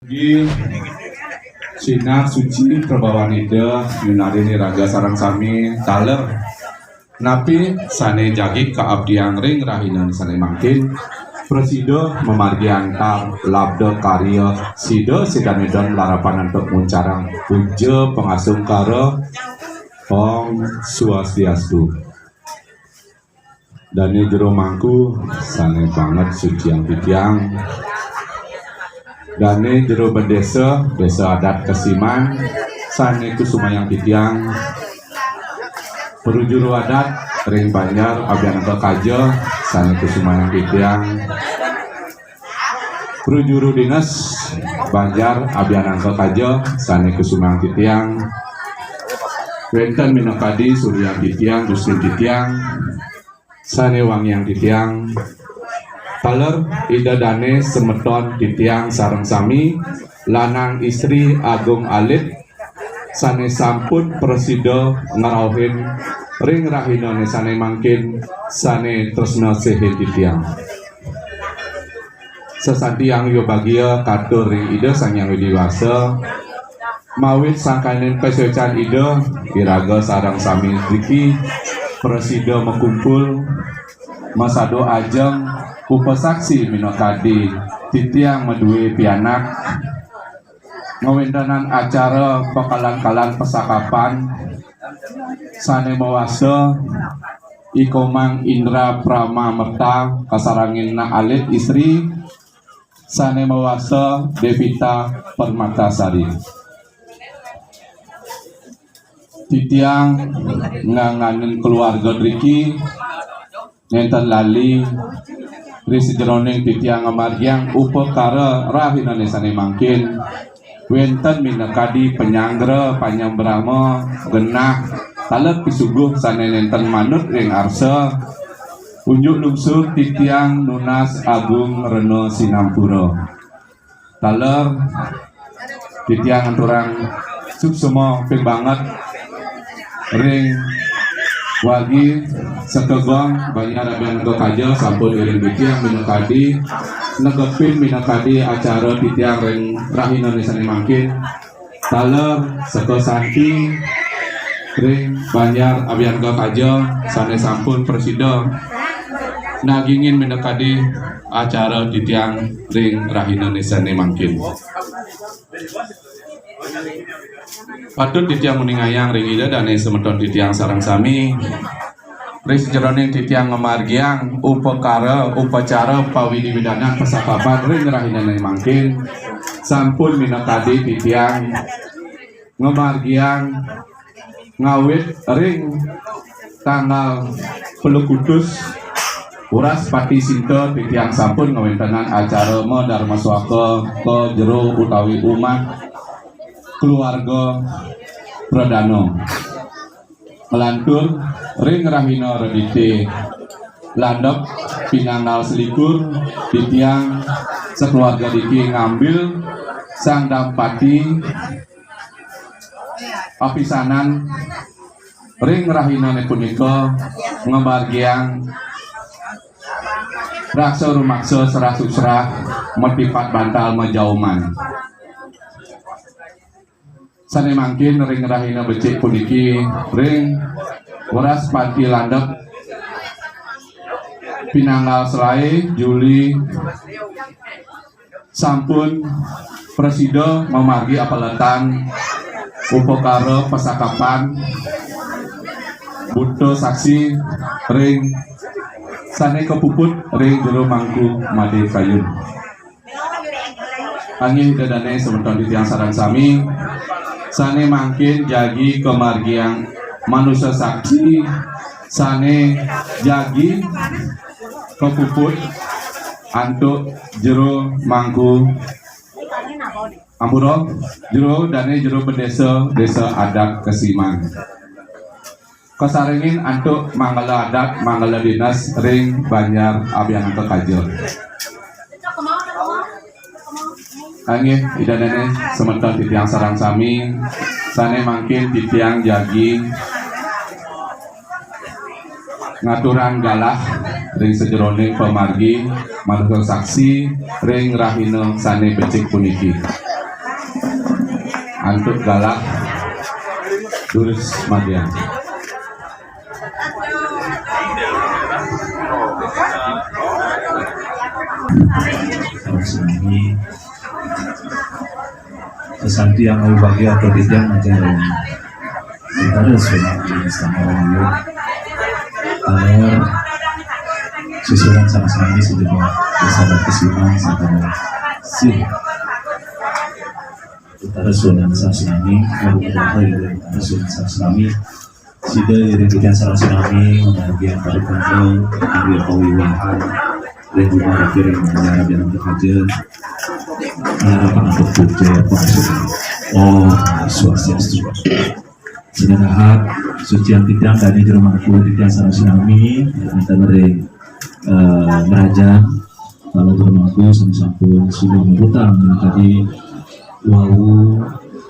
Di sinar suci perbawan ida Yunari raga sarang sami taler napi sane jagi keabdian ring rahinan sane makin Presido memargi antar labda karya sida sidanedon larapan untuk muncarang puja pengasung karo Om Swastiastu. Dani jero mangku sane banget suci yang tiang. Dani jero berdesa desa adat Kesiman sane kusumayang titiang. Perujuru adat ring Banjar abian ke kajo sane kusumayang titiang. Perujuru dinas Banjar abian ke kajo sane kusumayang titiang. Wenten minokadi Suryang titiang Dustin titiang sane wangiang titiang. Taler ida dane semeton titiang sareng sami lanang istri Agung Alit sane sampun presido ngarauhin ring rahinane sane mangkin sane tresna sehe titiang. Sesantiang yo bagia katur ring ida sangyang widiwasa mawit sangkanen pesecan ida iraga sareng sami riki presido mekumpul masado ajeng upasaksi minokadi titiang medue pianak ngawentanan acara pekalan-kalan pesakapan sane mawasa Ikomang Indra Prama Merta kasarangin na alit istri sane mawasa Devita Permatasari. Titiang nganganin keluarga Riki nenten lali risi jeroning titiang ngamargiang upekara rahinane sane mangkin wenten minakadi penyangra panyambrama genah talet pisuguh sane nenten manut ring arsa unjuk lungsur titiang Nunas Agung Reno Sinampura. Taler titiang anturang suksema ping banget ring wagi sekegong banyak abian ke kajo sampun iring titiang minakadi negepin minakadi acara titiang ring rahinane sane mangkin taler seko santi ring banyak abian ke kajo sane sampun presida nagingin minakadi acara titiang ring rahinane sane mangkin. Patut titiang meningayang ring ida dane semeton titiang sarang sami ris jeroning titiang ngemargiang upacara pawidi widanan pesakapan ring rahinane mangkin sampun minakadi titiang ngemargiang ngawit ring tanggal Peluk Kudus uras pati sinto titiang sampun ngawentanan acara Dharma swaka ke jero utawi umat keluarga Pradano melantur ring rahina redite landep pinangal selikur titiang sekeluarga diki ngambil sang dampati apisanan ring rahinane punika ngemargiang raksa rumaksa serah susrah metipat bantal majauman sane mangkin ring rahina becik puniki ring uras panti landep pinanggal selai Juli sampun presida memargi apaletan upekara pesakapan buto saksi ring sane kepuput ring jero mangku Made Kayun. Angin dadane semeton titiang sarang sami sane mangkin jagi kemargiang manusia saksi sane jagi kepuput antuk jero mangku Ampuro jero dane jero bedesa desa adat Kesiman kesaringin antuk manggala adat manggala dinas ring Banjar abian ke kajo. Angin idanane semeton titiang sarang sami sane mangkin titiang jagi ngaturan galah ring sejeroning pemargi manusia saksi ring rahina sane becik puniki untuk galak Duris Madian. Ini sesuatu yang lebih bahagia atau tidak macam kita harus sama orang kalau susunan sama-sama ini sudah bersama kesimpulan sama sih kita harus tsunami baru berapa itu kita harus tsunami sudah dirintikan tsunami kemudian baru kontrol dari kewilahan dan juga akhirnya mengarah dalam kerajaan harapan untuk tujuh swastiastu sedenahak suci yang tidak dari rumahku tidak tsunami antara meraja kalau rumahku sampun sudah berhutang tadi wau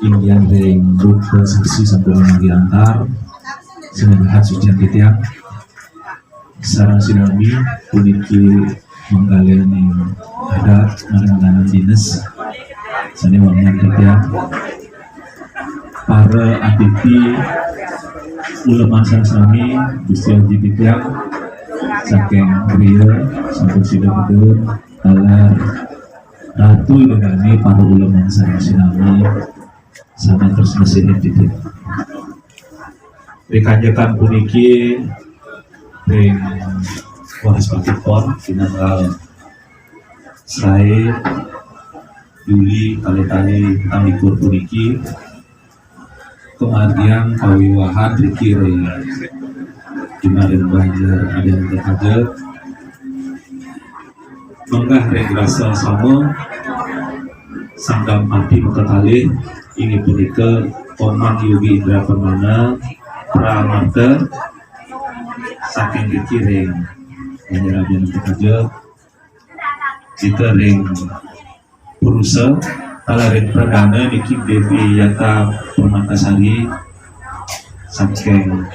Indian ring rute saksi sampun diantar sedenahak suci yang tidak sarang tsunami puniki menggaleni ada mengenai dinas sani wangian tidak para aditi ulama tsunami Gusti Haji Titiang saking Ria sampun sida bedur alar ratu dengan para ulama tsunami sama terus mesin titik dikanjakan puniki ring Wahaspatipon Kinanggal saya Juli kali-kali tentang likur puniki kemudian kawiwahan dikirim kemarin banyak ada yang terkaget menggah regrasa sama sanggam api mengketali ini punika Komang Yogi Indra Permana Pramarta saking dikirim menyerah yang terkaget jika ring Purusa Talarin Perdana Niki Devi Yata Permatasari saking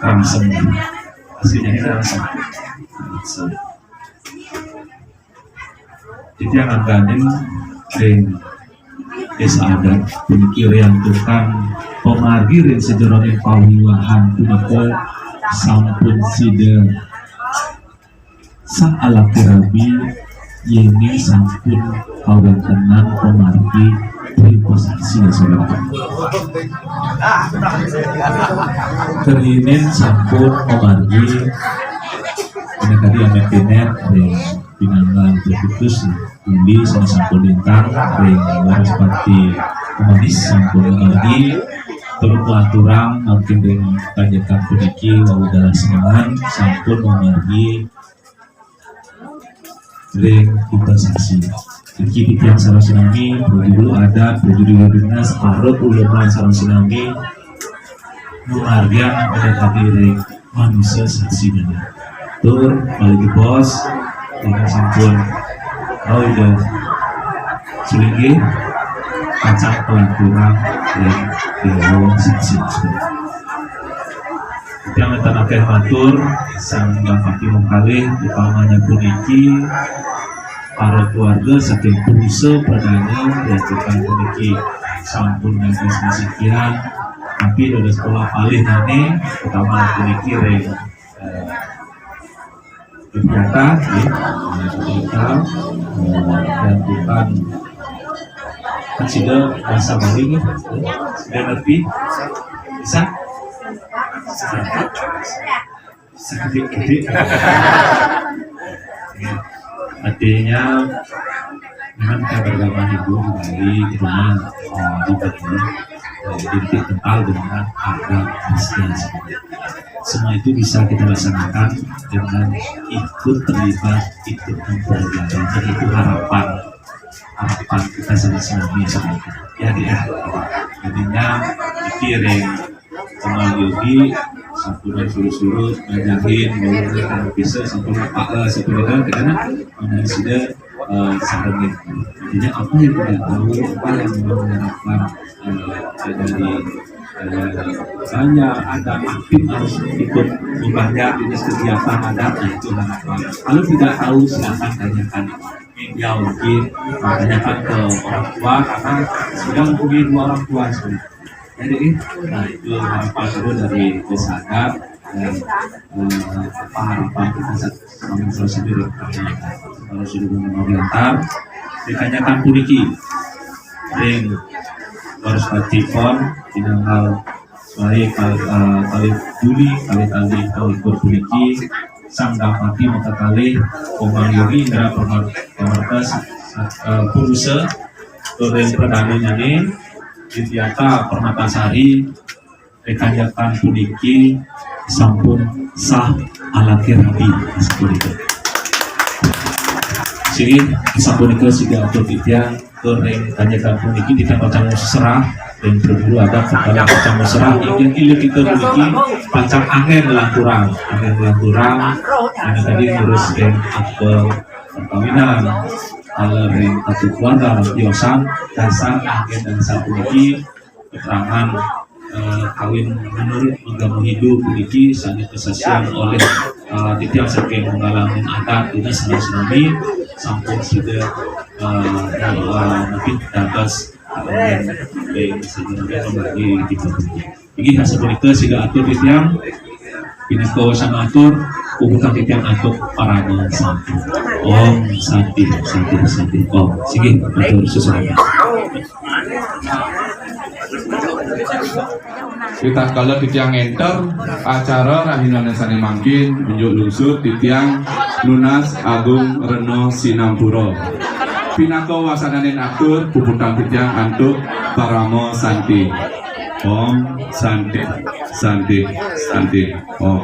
Ramsem aslinya ini Ramsem jadi yang angganin ring desa adat pemikir yang tukang pemargirin sejeronin pawiwahan punika sampun sida sang alat terapi ini sampun kawan tenang pemargi triposasi ya saudara kerinin sampun pemargi ini tadi yang mempinet ring pinanggal terputus Uli sama sampun lintang ring Waraspati Manis sampun pemargi turun pelaturang mungkin ring tanjakan puniki wau dalam semangan sampun pemargi ring kita saksi Iki yang salah tsunami dulu ada dulu dinas parut ulama salah tsunami luarbian ada tadi ring manusia saksi dana tur balik bos dengan sampun itu selingki kacang pelanturan ring dewa saksi yang akan matur sang bapaki mengkali utamanya puniki para keluarga saking pulsa padanya dan tukang puniki sampun nangis sekian tapi dari sekolah paling nanti utama puniki ring ternyata kita dan tukang kan sudah bahasa Bali sudah ngerti bisa sedikit artinya memang kita beragama Hindu kembali ke rumah di Batu identik kental dengan adat Kristen semua itu bisa kita laksanakan dengan ikut terlibat ikut mempelajari dan itu harapan kita sama-sama ya dia jadinya dikirim sama Yogi sampurna suruh-suruh ngajarin bahwa bisa sampurna sebenarnya karena mana sudah sahabat jadinya apa yang tidak tahu apa yang mengharapkan dari banyak ada aktif harus ikut membanyak jenis kegiatan adat itu harapan kalau tidak tahu silakan tanyakan media mungkin tanyakan ke orang tua karena sudah mempunyai 2 orang tua sebenarnya. Jadi nah itu harapan dulu dari Desada dan harapan kita sama sendiri kalau sudah mengantar ditanyakan puniki ring harus patifon tinanggal sebagai kali Juli kali puniki sang dapati maka kali Komandori Indra Pemerkas Puruse Turin Perdana ini Dityata Permatasari rekanjakan puniki sampun sah alakir habi seperti sini sampun itu sudah atur titian tureng kanjakan puniki ditambah camu serah dan berburu ada kepada camu serah ingin ilir kita puniki pancang angin lanturang ini tadi ngurus dan akte perkawinan kalau yang satu keluarga Yosan dasar agen dan satu lagi keterangan kawin menurut agama Hindu puniki sangat kesaksian oleh tiap sebagai mengalami adat dinas sinami sampun sudah nanti atas yang sebenarnya kembali di puniki. Ini hasil berita sudah atur tiang Pinako sama atur kubukan titian atuk para santi. Om santi Om. Sige, atur sesuatu. Kita kalau titiang enter acara Rahinan Sane Mangkin unjuk lungsur titiang Lunas Agung Reno Sinampuro. Pinako wasananin atur kubukan titiang antuk Paramo Santi. Om Santi Om.